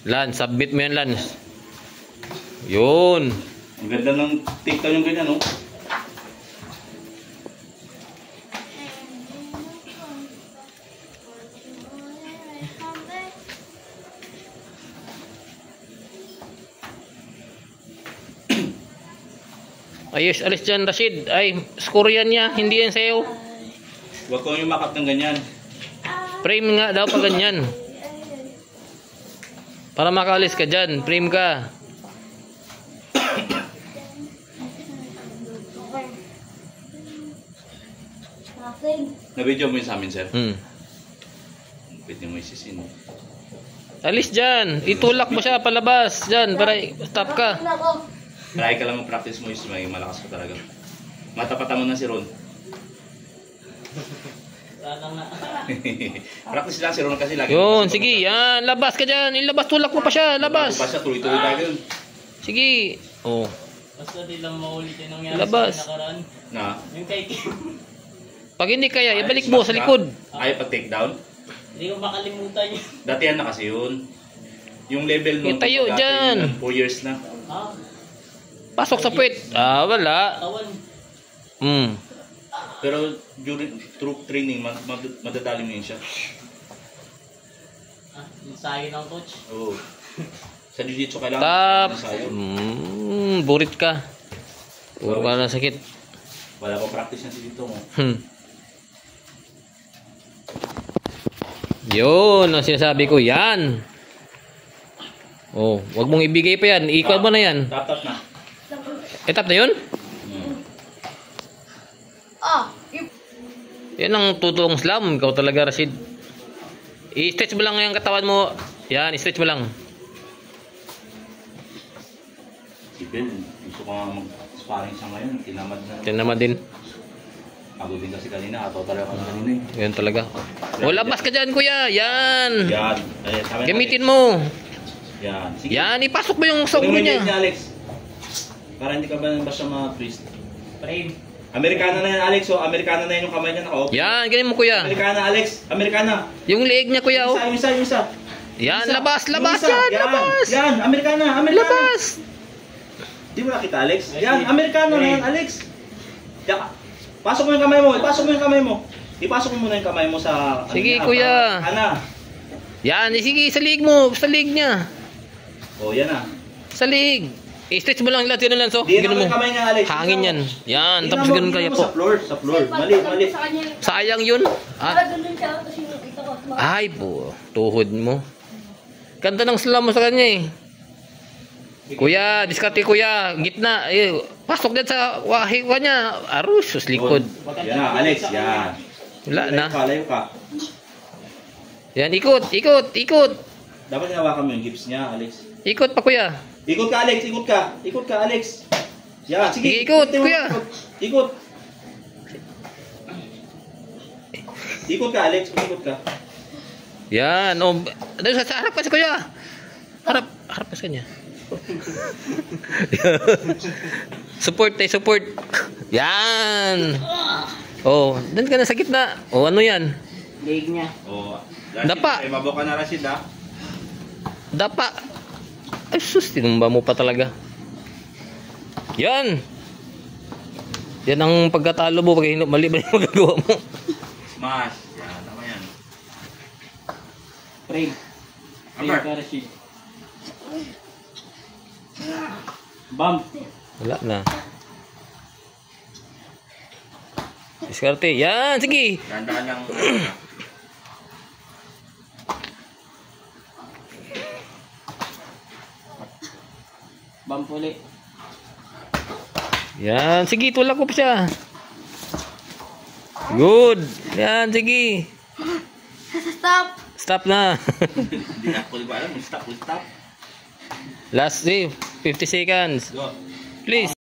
Lance, submit mo yan, Lance. Yun. Ang ganda ng take-down yung ganyan, no? Ayos, alis dyan, Rashid. Ay, score yan niya. Hindi yan sa'yo. Huwag ko yung makap ng ganyan. Frame nga daw pa ganyan. Para makaalis ka dyan. Frame ka. Na-video mo yun sa amin, sir? Pwede mo isisin. Alis dyan. Itulak mo siya palabas. Dyan, para stop ka. Try ka lang mag-practice mo, is may malakas ka talaga. Matapatan mo na si Ron. Practice lang si Ron kasi lagi. Yun, sige, yan. Labas ka dyan. Ilabas, tulak mo pa siya. Labas. Labas siya, tuloy-tuloy tayo yun. Sige. Oh. Basta di lang maulit yung nangyari Labas. sa nakaraan. Na? Yung kay Kim. Pag hindi kaya, ibalik mo sa likod. Ay, pag-take down? Hindi ko makalimutan yun. Datihan na kasi yun. Yung level nun. Tayo dyan. 4 years na. Ah, Pasok sa puwet. Ah, wala. tawan. Pero during troop training, madadali mo yun siya. Ah, yung sayo ng coach. Oo. Sa jiu-jitsu kailangan. Tap. Sayo. Burit ka. Puro ka na sakit. Wala pa practice na si dito mo. Yun, ang sinasabi ko. Yan. Oh, wag mong ibigay pa yan. Ikot mo na yan. Tap na. Etap na yun? Yan ang totoong slam. Ikaw talaga, Rashid. I-stretch mo lang yung katawan mo. Yan, i-stretch mo lang. Si Ben, gusto ko nga mag-sparring siya ngayon. Tinamad din. Pagod din kasi kanina. Ataw talaga ka kanina eh. Yan talaga. O, labas ka dyan, kuya. Yan. Yan. Gamitin mo. Yan. Sige. Yan, ipasok mo yung sa ulo niya. Alex. Para hindi ka ba siya ma-twist. Frame. Amerikana na yan, Alex. So, Amerikana na yun yung kamay niya. Naka-off. Yan, ganyan mo, kuya. Amerikana, Alex. Amerikana. Yung leeg niya, kuya. Oh. Isa. Yan, Isa. labas Yung yan, isa. labas. Yan, Amerikana. Labas. Di mo nakita, Alex? Yan, Amerikano na yan, Alex. Yan. Pasok mo yung kamay mo. Ipasok mo muna yung kamay mo sa... Sige, kuya. Ana. Yan, sige, sa leeg mo. Sa leeg niya. Oh, yan na. Sa leeg. I-stretch mo lang lahat yun lang, so. Di Ganun naman mo. kamay niya, Alex. Hangin yan. Yan, Di tapos naman, ganun di kaya naman po. Sa floor. Mali. Sayang yun. Ay po, tuhod mo. Ganda ng slam mo sa kanya eh. Kuya, diskarte kuya, gitna. Eh, pasok din sa wahiwa niya. Arus, sus likod. Yan na, Alex. Yan. Wala na. Layo ka. Yan, ikot. Dapat hinawakan mo yung hips niya, Alex. Ikot pa kuya. Ikot ka, Alex. Yan, sige. Sige, ikot, kuya. Ikot ka, Alex. Ikot ka. Yan, oh. Doon sa harap pa si kuya. Harap pa sa kanya. Support. Yan. Oh, doon ka na sa gitna. Oh, ano yan? Leg niya. Oh, Dapa. Ay, mabuka na, Rashid, ha? Dapa. Ay sus, tinumba mo pa talaga. Yan. Yan ang pagkatalo mo pag mali ba yung magagawa mo. Smash. Yan, tama yan. Frame. Amber. Frame ka, Rashid. Bump. Wala na. Diskarte. Yan, sige. Dandaan lang. Bump ulit. Yan, sige, tulak ko pa siya. Good. Yan, sige. Stop na. Hindi na ko ba alam. Stop. Last 50 seconds. Go. Please.